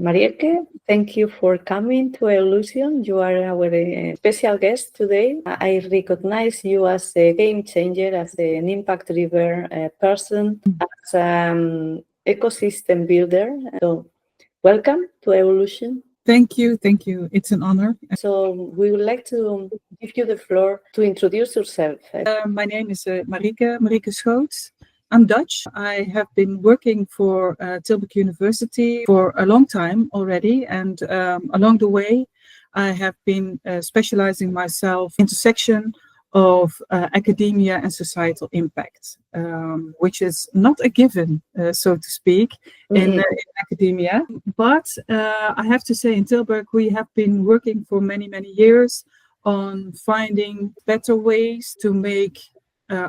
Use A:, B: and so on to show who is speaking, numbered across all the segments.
A: Marieke, thank you for coming to Eoh-lution. You are our special guest today. I recognize you as a game changer, as an impact-driven person, as an ecosystem builder. So, welcome to Eoh-lution.
B: Thank you. It's an honor.
A: So we would like to give you the floor to introduce yourself.
B: My name is Marieke Schoots. I'm Dutch. I have been working for Tilburg University for a long time already, and along the way I have been specializing myself in intersection of academia and societal impact, which is not a given, so to speak, in academia. But I have to say, in Tilburg, we have been working for many years on finding better ways to make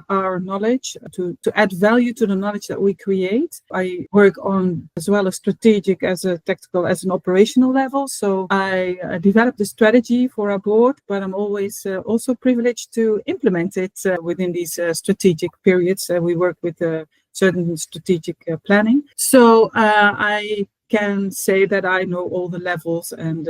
B: our knowledge, to add value to the knowledge that we create. I work on as well as strategic as a tactical as an operational level. So I developed a strategy for our board, but I'm always also privileged to implement it within these strategic periods. We work with certain strategic planning. So I can say that I know all the levels and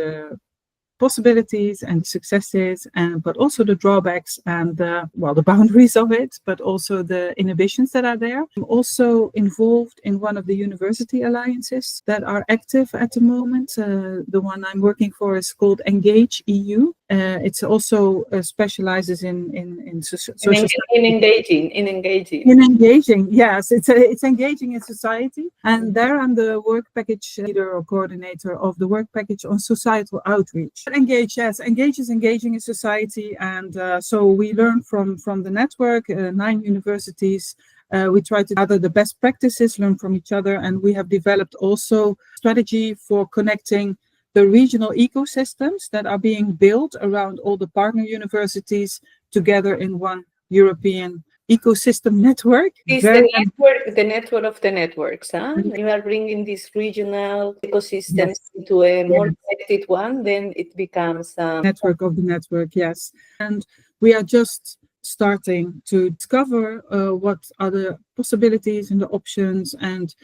B: possibilities and successes, but also the drawbacks and the boundaries of it, but also the inhibitions that are there. I'm also involved in one of the university alliances that are active at the moment. The one I'm working for is called Engage EU. It's also specializes in social
A: engaging.
B: Yes, it's engaging in society, and there I'm the work package leader or coordinator of the work package on societal outreach. Engage is engaging in society, and so we learn from the network, 9 universities. We try to gather the best practices, learn from each other, and we have developed also strategy for connecting the regional ecosystems that are being built around all the partner universities together in one European ecosystem network.
A: It's the network of the networks. You are bringing these regional ecosystems into a more connected one, then it becomes a
B: network of the network, yes. And we are just starting to discover what are the possibilities and the options, and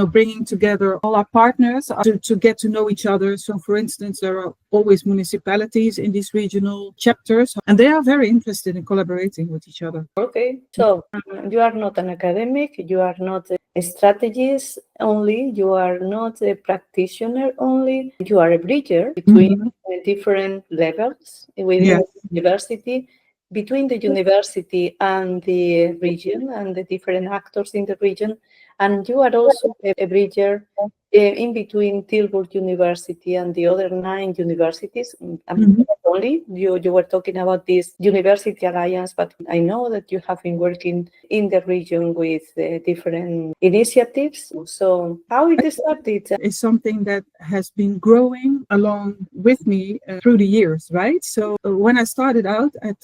B: bringing together all our partners to get to know each other. So, for instance, there are always municipalities in these regional chapters, and they are very interested in collaborating with each other.
A: Okay, so you are not an academic, you are not a strategist only, you are not a practitioner only, you are a bridger between different levels within the university, between the university and the region and the different actors in the region. And you are also a bridger in between Tilburg University and the other 9 universities. Not only you were talking about this university alliance, but I know that you have been working in the region with different initiatives. So how it started?
B: It's something that has been growing along with me through the years, right? So when I started out at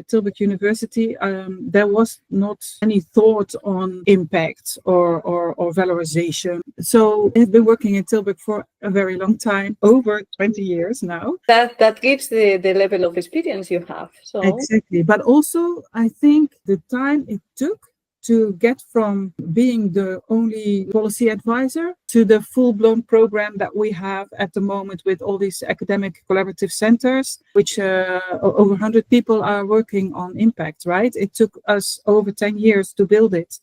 B: Tilburg University, there was not any thought on impact or valorization. So I've been working in Tilburg for a very long time, over 20 years now.
A: That gives the level of experience you have. So
B: exactly, but also I think the time it took to get from being the only policy advisor to the full-blown program that we have at the moment with all these academic collaborative centers, which over 100 people are working on impact, right? It took us over 10 years to build it.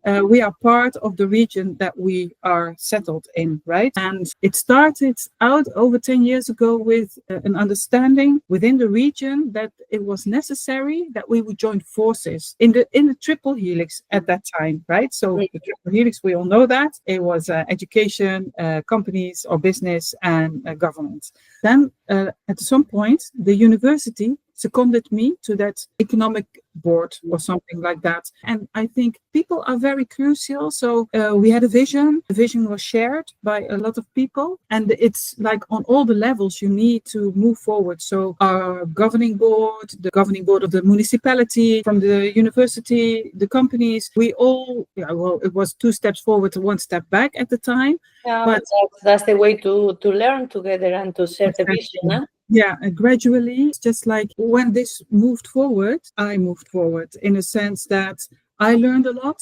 B: We are part of the region that we are settled in, right? And it started out over 10 years ago with an understanding within the region that it was necessary that we would join forces in the triple helix at that time, right? So the triple helix, we all know that. It was education, companies or business, and government. Then at some point, the university seconded me to that economic board or something like that. And I think people are very crucial. So we had a vision. The vision was shared by a lot of people. And it's like on all the levels you need to move forward. So our governing board, the governing board of the municipality, from the university, the companies, we all, it was 2 steps forward and 1 step back at the time.
A: Yeah, but that's the way to learn together and to share the vision, huh?
B: Yeah, and gradually, it's just like when this moved forward, I moved forward in a sense that I learned a lot.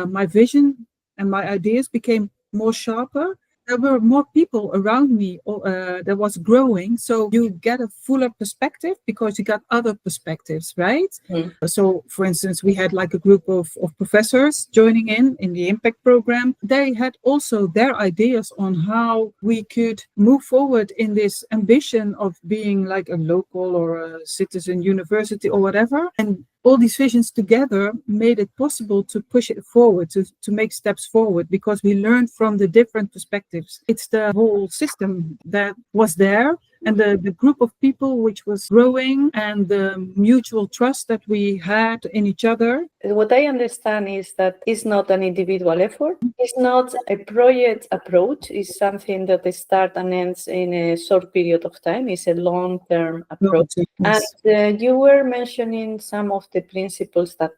B: My vision and my ideas became more sharper. there were more people around me that was growing. So you get a fuller perspective because you got other perspectives, right?
A: Mm.
B: So, for instance, we had like a group of professors joining in the impact program. They had also their ideas on how we could move forward in this ambition of being like a local or a citizen university or whatever. And all these visions together made it possible to push it forward, to make steps forward, because we learned from the different perspectives. It's the whole system that was there, and the group of people which was growing, and the mutual trust that we had in each other.
A: What I understand is that it's not an individual effort. It's not a project approach. It's something that starts and ends in a short period of time. It's a long-term approach.
B: Yes.
A: And you were mentioning some of the principles that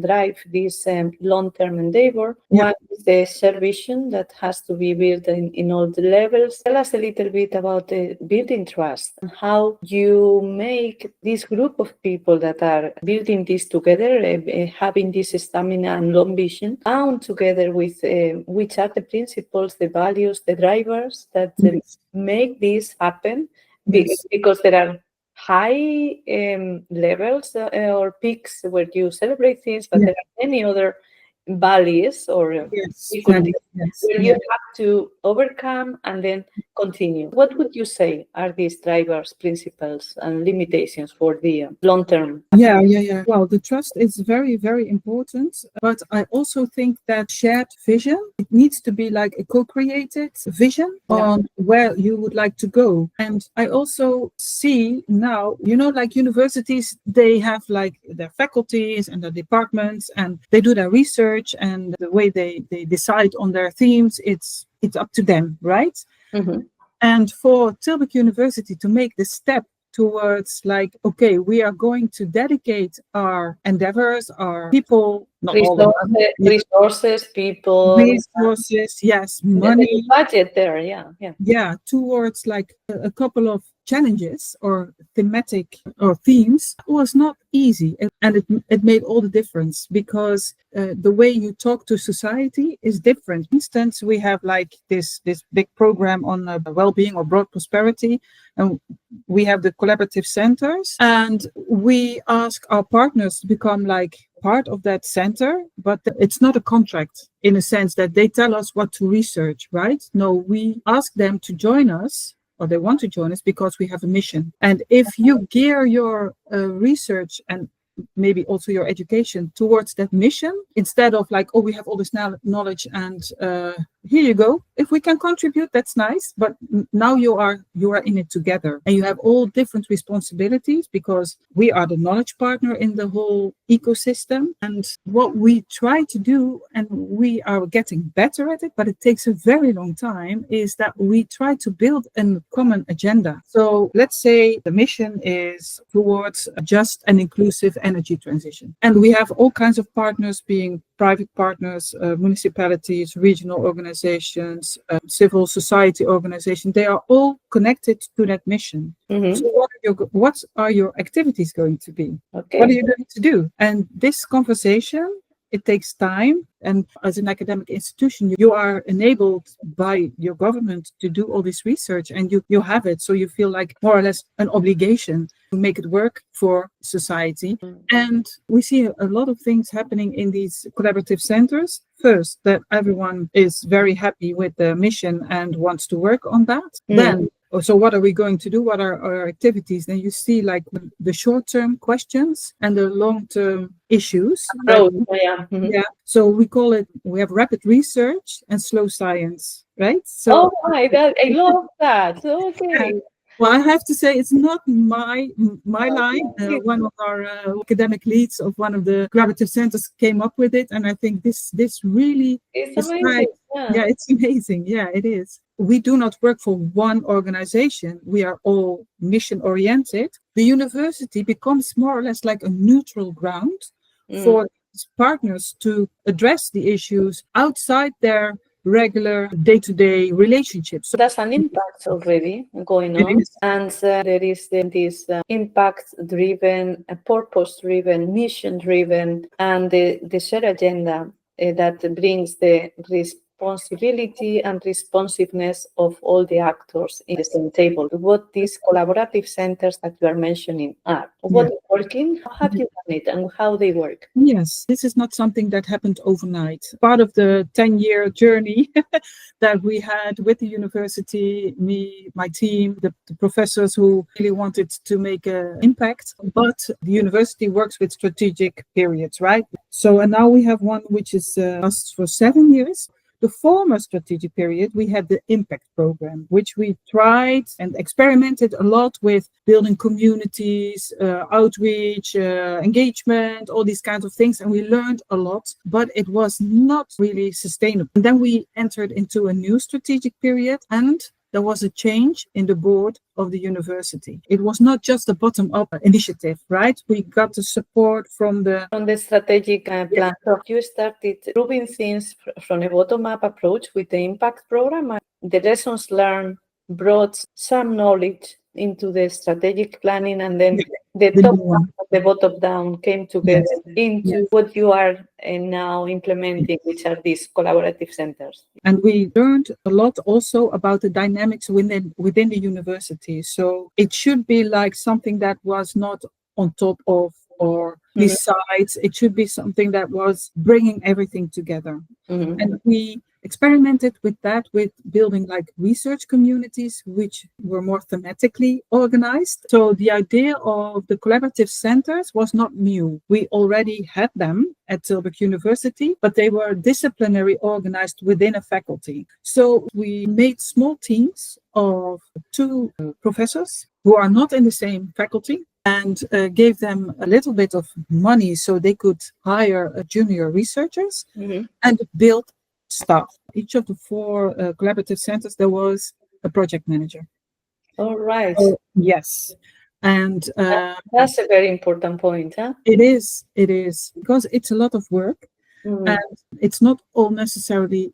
A: drive this long-term endeavor.
B: Yeah.
A: One is the shared vision that has to be built in all the levels. Tell us a little bit about building trust and how you make this group of people that are building this together, having this stamina and long vision, bound together with which are the principles, the values, the drivers that
B: Yes.
A: make this happen.
B: Yes.
A: Because there are high levels or peaks where you celebrate things, but
B: Yeah.
A: there are many other valleys or
B: Yes.
A: difficulties
B: Yes.
A: where you have to overcome and then continue. What would you say are these drivers, principles, and limitations for the long term?
B: Yeah. Well, the trust is very, very important. But I also think that shared vision, it needs to be like a co-created vision on where you would like to go. And I also see now, like universities, they have like their faculties and their departments, and they do their research, and the way they decide on their themes, it's up to them, right?
A: Mm-hmm.
B: And for Tilburg University to make the step towards like, okay, we are going to dedicate our endeavors, our people, not all of them,
A: Resources, people,
B: resources, yes, money,
A: budget there,
B: yeah, towards like a couple of challenges or thematic or themes was not easy, and it made all the difference, because the way you talk to society is different. For instance, we have like this big program on well-being or broad prosperity, and we have the collaborative centers, and we ask our partners to become like part of that center, but it's not a contract in a sense that they tell us what to research, right? No, we ask them to join us, or they want to join us, because we have a mission. And if you gear your research and maybe also your education towards that mission, instead of like, oh, we have all this knowledge and here you go. If we can contribute, that's nice. But now you are in it together, and you have all different responsibilities, because we are the knowledge partner in the whole ecosystem. And what we try to do, and we are getting better at it, but it takes a very long time, is that we try to build a common agenda. So let's say the mission is towards a just and inclusive energy transition. And we have all kinds of partners, being private partners, municipalities, regional organizations, civil society organizations. They are all connected to that mission.
A: Mm-hmm.
B: So what are your activities going to be?
A: Okay.
B: What are you going to do? And this conversation, it takes time. And as an academic institution, you are enabled by your government to do all this research, and you have it. So you feel like more or less an obligation to make it work for society. And we see a lot of things happening in these collaborative centers. First, that everyone is very happy with the mission and wants to work on that. Then, so what are we going to do? What are our activities? Then you see like the short-term questions and the long-term issues. Yeah. So we have rapid research and slow science, right? So
A: I love that. Okay.
B: Yeah. Well, I have to say it's not my line. One of our academic leads of one of the collaborative centers came up with it, and I think this really
A: It's
B: is
A: amazing.
B: yeah, it's amazing. Yeah, it is. We do not work for one organization. We are all mission oriented. The university becomes more or less like a neutral ground for partners to address the issues outside their regular day-to-day relationships. So
A: that's an impact already going on. And there is this impact-driven, purpose-driven, mission-driven, and the shared agenda that brings the responsibility and responsiveness of all the actors in the same table. What these collaborative centers that you are mentioning are, what is working, how have you done it, and how they work?
B: Yes, this is not something that happened overnight. Part of the 10-year journey that we had with the university, me, my team, the professors who really wanted to make an impact. But the university works with strategic periods, right? So, and now we have one which is lasts for 7 years. The former strategic period, we had the impact program, which we tried and experimented a lot with building communities, outreach, engagement, all these kinds of things. And we learned a lot, but it was not really sustainable. And then we entered into a new strategic period, and there was a change in the board of the university. It was not just a bottom-up initiative, right? We got the support from the
A: strategic plan. So you started proving things from a bottom-up approach with the impact program. The lessons learned brought some knowledge into the strategic planning, and then the top down, the bottom down came together into what you are now implementing, which are these collaborative centers.
B: And we learned a lot also about the dynamics within the university. So it should be like something that was not on top of or besides. It should be something that was bringing everything together. And we experimented with that, with building like research communities, which were more thematically organized. So the idea of the collaborative centers was not new. We already had them at Tilburg University, but they were disciplinary organized within a faculty. So we made small teams of 2 professors who are not in the same faculty, and gave them a little bit of money so they could hire junior researchers and build staff. Each of the 4 collaborative centers, there was a project manager.
A: All right.
B: Yes. And
A: that's a very important point, huh?
B: It is, because it's a lot of work, and it's not all necessarily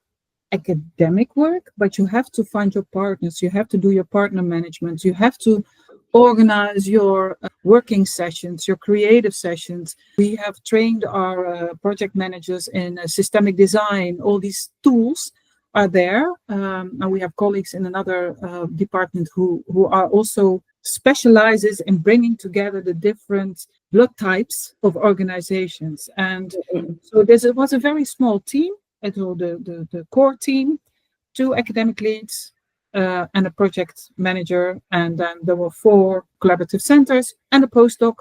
B: academic work, but you have to find your partners, you have to do your partner management, you have to organize your working sessions, your creative sessions. We have trained our project managers in systemic design. All these tools are there, and we have colleagues in another department who are also specializes in bringing together the different blood types of organizations. And so it was a very small team. It was the core team, 2 academic leads, and a project manager, and then there were 4 collaborative centers and a postdoc,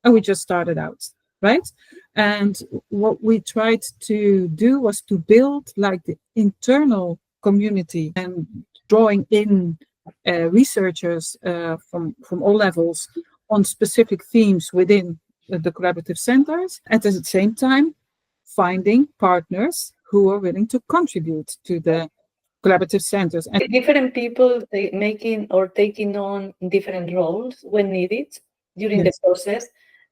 B: and we just started out, right? And what we tried to do was to build like the internal community and drawing in researchers from all levels on specific themes within the collaborative centers, at the same time finding partners who are willing to contribute to the collaborative centers.
A: And different people making or taking on different roles when needed during the process,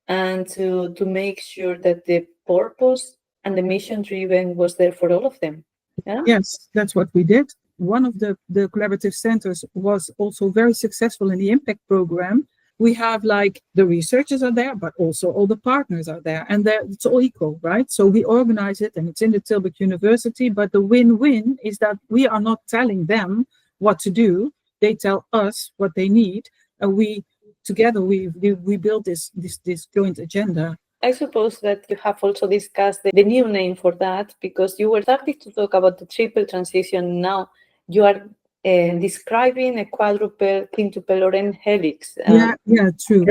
A: and to make sure that the purpose and the mission driven was there for all of them. Yeah?
B: Yes, that's what we did. One of the collaborative centers was also very successful in the impact program. We have like the researchers are there, but also all the partners are there, and it's all equal, right? So we organize it, and it's in the Tilburg University, but the win-win is that we are not telling them what to do. They tell us what they need, and we together we build this joint agenda.
A: I suppose that you have also discussed the new name for that, because you were starting to talk about the triple transition. Now you are describing a quadruple, quintuple, or an helix.
B: True.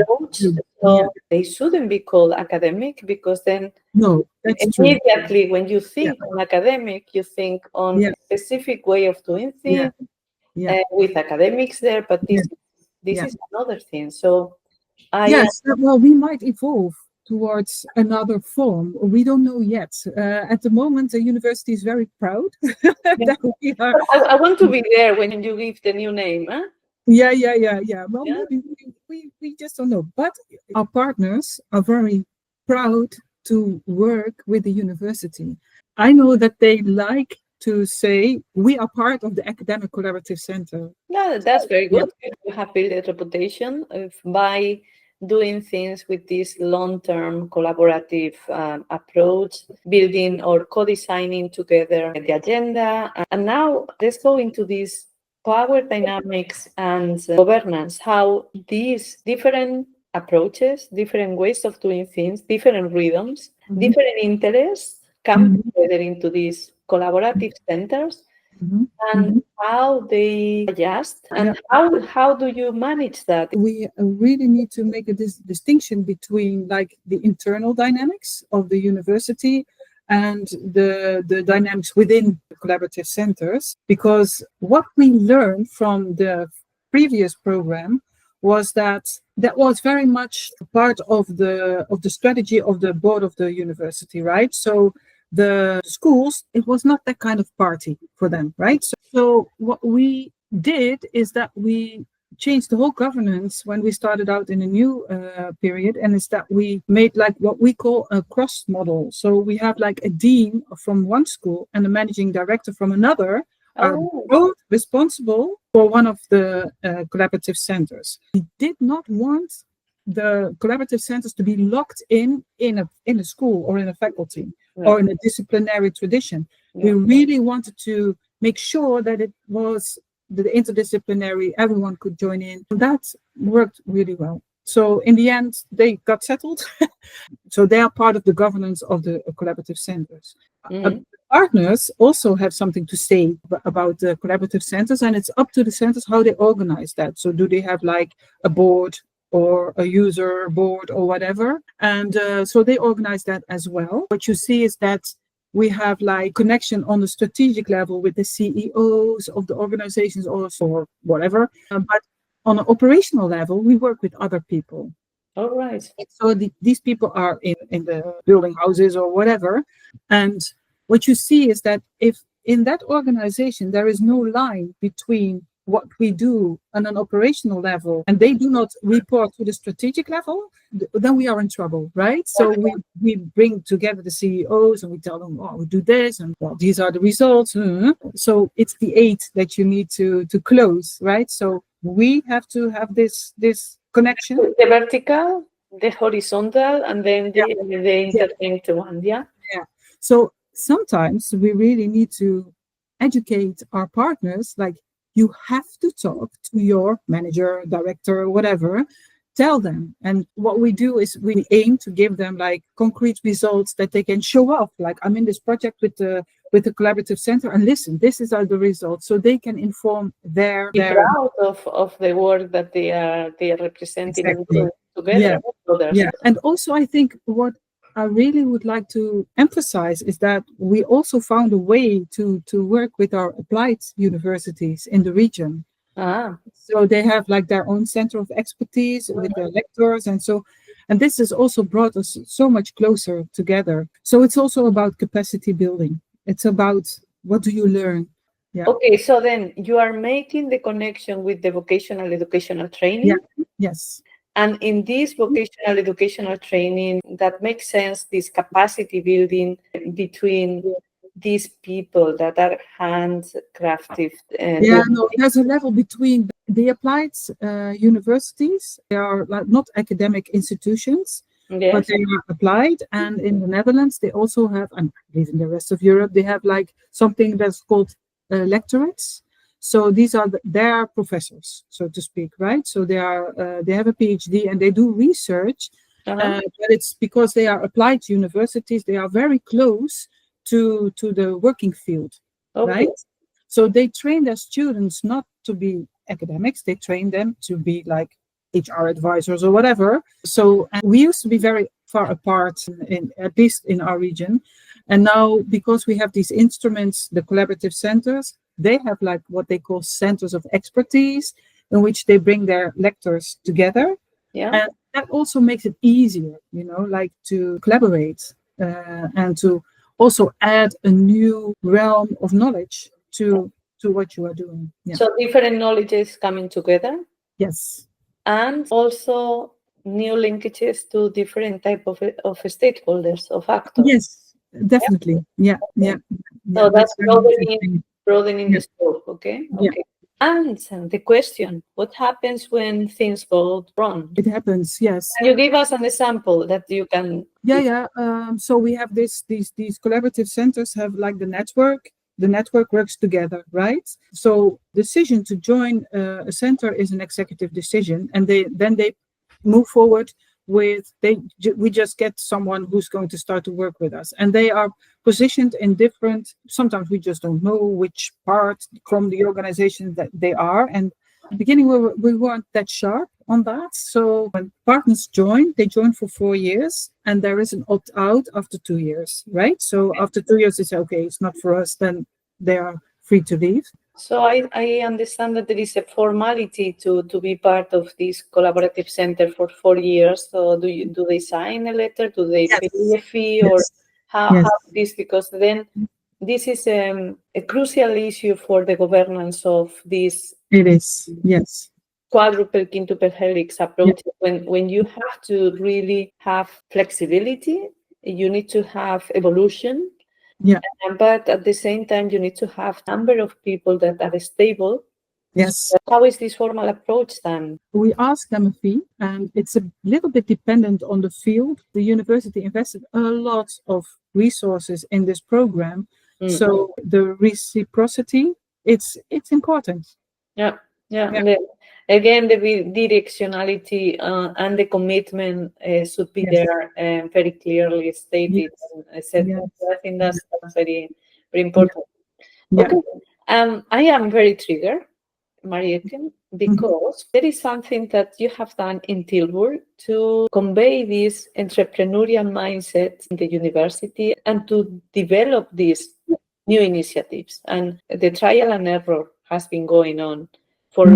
A: So they shouldn't be called academic, because then
B: that's
A: immediately when you think on academic, you think on a specific way of doing things with academics there, but this is another thing. So
B: well, we might evolve towards another form. We don't know yet. At the moment, the university is very proud that we are.
A: I want to be there when you give the new name. Huh?
B: Well, maybe we just don't know. But our partners are very proud to work with the university. I know that they like to say we are part of the academic collaborative center.
A: Yeah, that's very good. You have built a reputation by doing things with this long-term collaborative approach, building or co-designing together the agenda. And now let's go into this power dynamics and governance, how these different approaches, different ways of doing things, different rhythms, different interests come together into these collaborative centers, and how they adjust, and how do you manage that?
B: We really need to make a distinction between like the internal dynamics of the university and the dynamics within collaborative centers, because what we learned from the previous program was that was very much part of the strategy of the board of the university, right? So the schools, it was not that kind of party for them, right? So what we did is that we changed the whole governance when we started out in a new period, and is that we made like what we call a cross model. So we have like a dean from one school and a managing director from another are both responsible for one of the collaborative centers. We did not want the collaborative centers to be locked in a school or in a faculty or in a disciplinary tradition. We really wanted to make sure that it was the interdisciplinary, everyone could join in. That worked really well. So in the end, they got settled. So they are part of the governance of the collaborative centers. Partners also have something to say about the collaborative centers, and it's up to the centers how they organize that. So do they have like a board or a user board or whatever? And so they organize that as well. What you see is that we have like connection on the strategic level with the CEOs of the organizations also, or whatever. But on an operational level, we work with other people.
A: All right.
B: So these people are in the building houses or whatever. And what you see is that if in that organization, there is no line between what we do on an operational level and they do not report to the strategic level, then we are in trouble, right? So we bring together the CEOs and we tell them, oh, we do this and well, these are the results. So it's the 8 that you need to close, right? So we have to have this connection.
A: The vertical, the horizontal, and then the interlinked one, Yeah.
B: So sometimes we really need to educate our partners, like you have to talk to your manager, director, whatever, tell them. And what we do is we aim to give them like concrete results that they can show off. Like I'm in this project with the collaborative center, and listen, this is the results, so they can inform their
A: proud of the work that they are representing.
B: Exactly.
A: Together.
B: And also I think what I really would like to emphasize is that we also found a way to work with our applied universities in the region. So they have like their own center of expertise with their lectors, and this has also brought us so much closer together. So it's also about capacity building. It's about what do you learn. Yeah.
A: Okay, so then you are making the connection with the vocational educational training.
B: Yeah. Yes.
A: And in this vocational educational training, that makes sense, this capacity building between these people that are handcrafted.
B: There's a level between the applied universities. They are like not academic institutions, but they are applied. And in the Netherlands, they also have, and I believe in the rest of Europe, they have like something that's called lectorates. So these are their professors, so to speak, right? So they have a PhD and they do research, but it's because they are applied universities. They are very close to the working field, right? So they train their students not to be academics. They train them to be like HR advisors or whatever. So we used to be very far apart, at least in our region. And now, because we have these instruments, the collaborative centers, they have like what they call centers of expertise in which they bring their lectors together. And that also makes it easier, like to collaborate and to also add a new realm of knowledge to what you are doing.
A: So different knowledges coming together.
B: Yes.
A: And also new linkages to different type of stakeholders, of actors.
B: Yes, definitely. Yeah.
A: So that's broadening the scope. Okay. And the question, what happens when things go wrong?
B: It happens, yes.
A: Can you give us an example that you can?
B: Yeah. So we have these collaborative centers have like the network. The network works together, right? So decision to join a center is an executive decision, and they move forward with we just get someone who's going to start to work with us, and they are positioned in different. Sometimes we just don't know which part from the organization that they are, and the beginning we weren't that sharp on that. So when partners join, they join for 4 years, and there is an opt-out after 2 years, right? So after 2 years, they say, okay, it's not for us, then they are free to leave.
A: So I understand that there is a formality to be part of this collaborative center for 4 years. So do they sign a letter? Do they pay a fee? Or how this? Because then this is a crucial issue for the governance of this.
B: It is, yes.
A: Quadruple, quintuple helix approach. When you have to really have flexibility, you need to have evolution.
B: Yeah.
A: But at the same time, you need to have a number of people that are stable.
B: Yes.
A: How is this formal approach done?
B: We ask them a fee, and it's a little bit dependent on the field. The university invested a lot of resources in this program. So the reciprocity, it's important.
A: Yeah. Again, the directionality and the commitment should be there very clearly stated. I think that's very, very important. Okay. I am very triggered, Marieke, because there is something that you have done in Tilburg to convey this entrepreneurial mindset in the university and to develop these new initiatives. And the trial and error has been going on for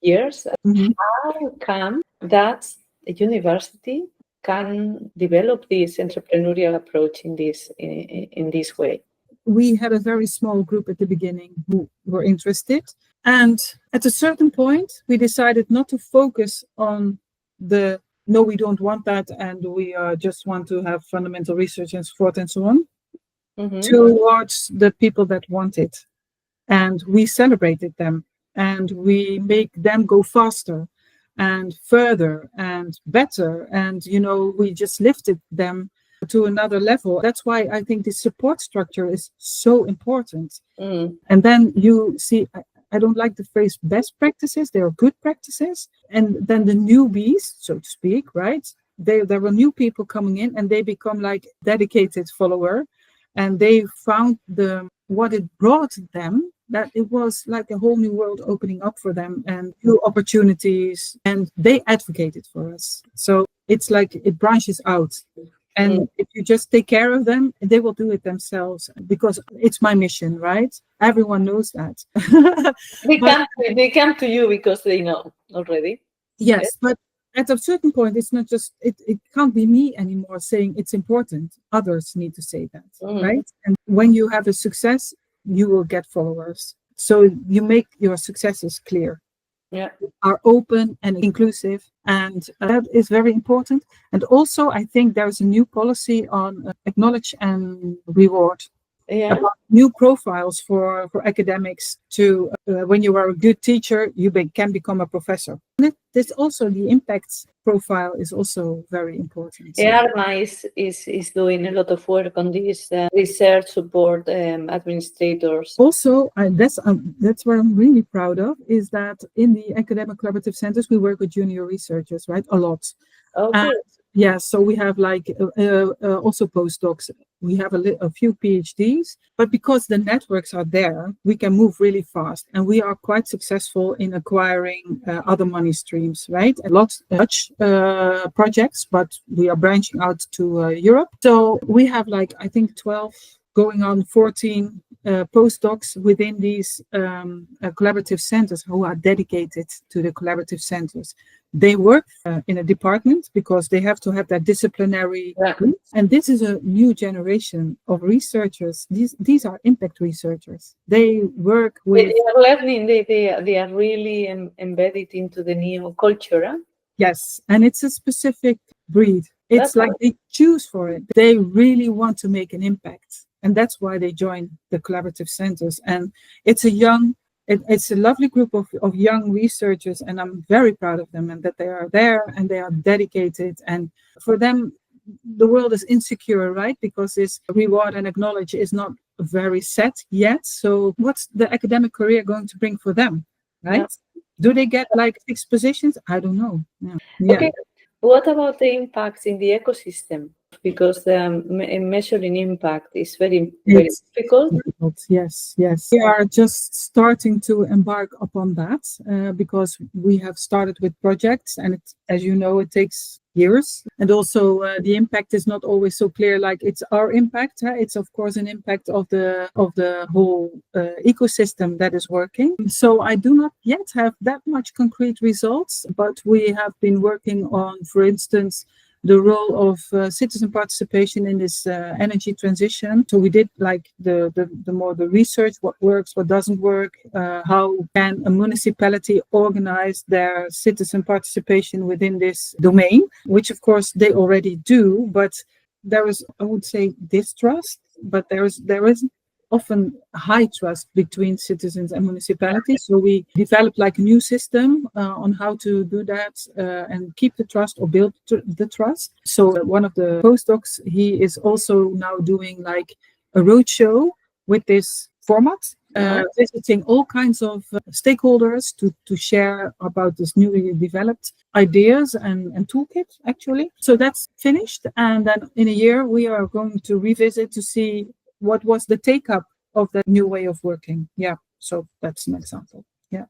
A: years. How come that a university can develop this entrepreneurial approach in this way?
B: We had a very small group at the beginning who were interested. And at a certain point, we decided not to focus on no, we don't want that, and we just want to have fundamental research and support and so on, towards the people that want it. And we celebrated them, and we make them go faster and further and better. And, we just lifted them to another level. That's why I think the support structure is so important. And then you see, I don't like the phrase best practices. They are good practices. And then the newbies, so to speak, right? There were new people coming in, and they become like dedicated follower. And they found what it brought them, that it was like a whole new world opening up for them and new opportunities. And they advocated for us. So it's like it branches out. And if you just take care of them, they will do it themselves, because it's my mission, right? Everyone knows that.
A: They come to you because they know already.
B: Yes, but at a certain point, it's not just, it can't be me anymore saying it's important. Others need to say that, right? And when you have a success, you will get followers. So you make your successes clear. Are open and inclusive, and that is very important. And also, I think there's a new policy on acknowledge and reward. About new profiles for academics to when you are a good teacher, you can become a professor. This also, the impact profile is also very important.
A: EARMA is doing a lot of work on this research support administrators.
B: Also, that's what I'm really proud of, is that in the academic collaborative centers, we work with junior researchers, right? A lot.
A: Okay.
B: Yeah, so we have also postdocs. We have a few PhDs, but because the networks are there, we can move really fast, and we are quite successful in acquiring other money streams, right? A lot of Dutch projects, but we are branching out to Europe. So we have I think 12 going on 14 postdocs within these collaborative centers who are dedicated to the collaborative centers. They work in a department because they have to have that disciplinary. And this is a new generation of researchers. These are impact researchers. They work with...
A: They are learning. They are really embedded into the new culture. Huh?
B: Yes, and it's a specific breed. It's they choose for it. They really want to make an impact. And that's why they join the collaborative centers. And it's a young it's a lovely group of young researchers, and I'm very proud of them and that they are there and they are dedicated. And for them, the world is insecure, right? Because this reward and acknowledge is not very set yet. So what's the academic career going to bring for them, right?
A: Yeah.
B: Do they get like fixed positions? I don't know. Yeah.
A: Okay. What about the impacts in the ecosystem? Because measuring impact is very
B: It's
A: difficult.
B: Yes. We are just starting to embark upon that because we have started with projects, and as you know, it takes years. And also, the impact is not always so clear. Like it's our impact. It's of course an impact of the whole ecosystem that is working. So I do not yet have that much concrete results, but we have been working on, for instance, the role of citizen participation in this energy transition. So we did like the more the research, what works, what doesn't work, how can a municipality organize their citizen participation within this domain, which of course they already do, but there is, I would say, distrust, but there is often high trust between citizens and municipalities. So we developed like a new system on how to do that and keep the trust or build the trust. So one of the postdocs, he is also now doing like a roadshow with this format, visiting all kinds of stakeholders to share about this newly developed ideas and toolkit, actually. So that's finished. And then in a year, we are going to revisit to see what was the take-up of that new way of working. Yeah, so that's an example. Yeah.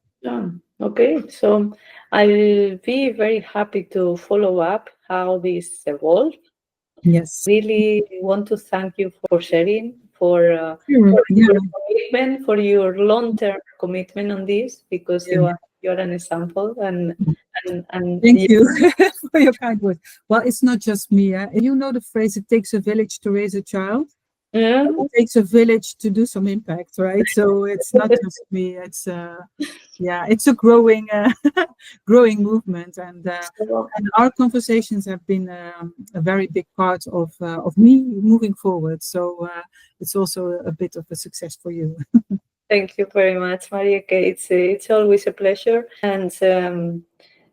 A: Okay, so I'll be very happy to follow up how this evolved.
B: Yes.
A: Really want to thank you for sharing, for
B: Sure.
A: your commitment, for your long-term commitment on this, because you're an example, and
B: Thank you for your kind words. Well, it's not just me. You know the phrase, it takes a village to raise a child.
A: Yeah.
B: It takes a village to do some impact, right? So it's not just me. It's it's a growing growing movement, and our conversations have been a very big part of me moving forward. So it's also a bit of a success for you.
A: Thank you very much, Marieke. It's always a pleasure. And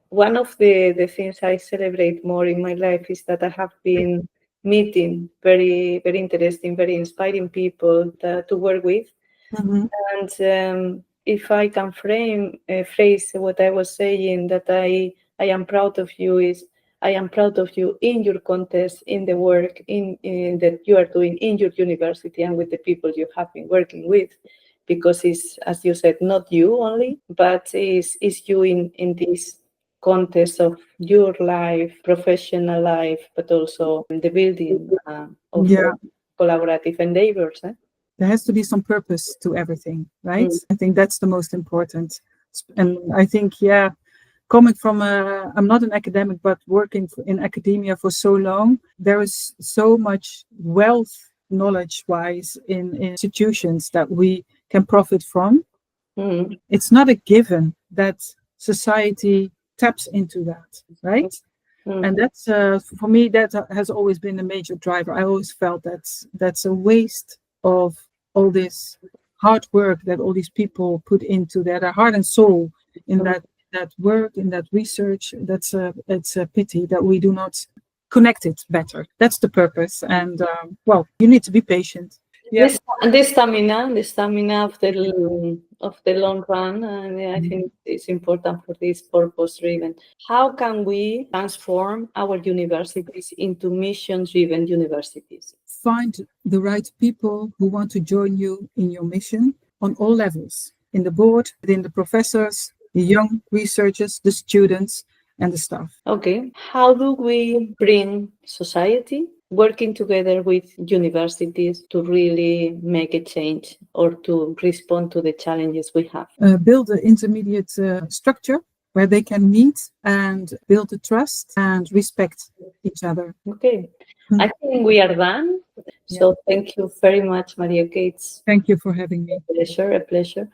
A: one of the things I celebrate more in my life is that I have been meeting very, very interesting, very inspiring people to work with.
B: Mm-hmm.
A: And if I can phrase what I was saying, that I am proud of you, is I am proud of you in your contest, in the work in that you are doing in your university and with the people you have been working with, because it's, as you said, not you only, but is you in this contest of your life, professional life, but also the building of collaborative endeavors.
B: There has to be some purpose to everything, right? I think that's the most important. And I think, coming from I'm not an academic, but working in academia for so long, there is so much wealth, knowledge-wise, in institutions that we can profit from. It's not a given that society taps into that, right? And that's for me, that has always been a major driver. I always felt that's a waste of all this hard work that all these people put into their heart and soul in that work, in that research. It's a pity that we do not connect it better. That's the purpose. And you need to be patient. Yeah.
A: The stamina of the long run, and I think it's important for this purpose-driven. How can we transform our universities into mission-driven universities?
B: Find the right people who want to join you in your mission on all levels, in the board, within the professors, the young researchers, the students, and the staff.
A: Okay. How do we bring society working together with universities to really make a change or to respond to the challenges we have?
B: Build an intermediate structure where they can meet and build the trust and respect each other.
A: Okay. I think we are done. So thank you very much, Marieke.
B: Thank you for having me.
A: A pleasure.
B: A pleasure.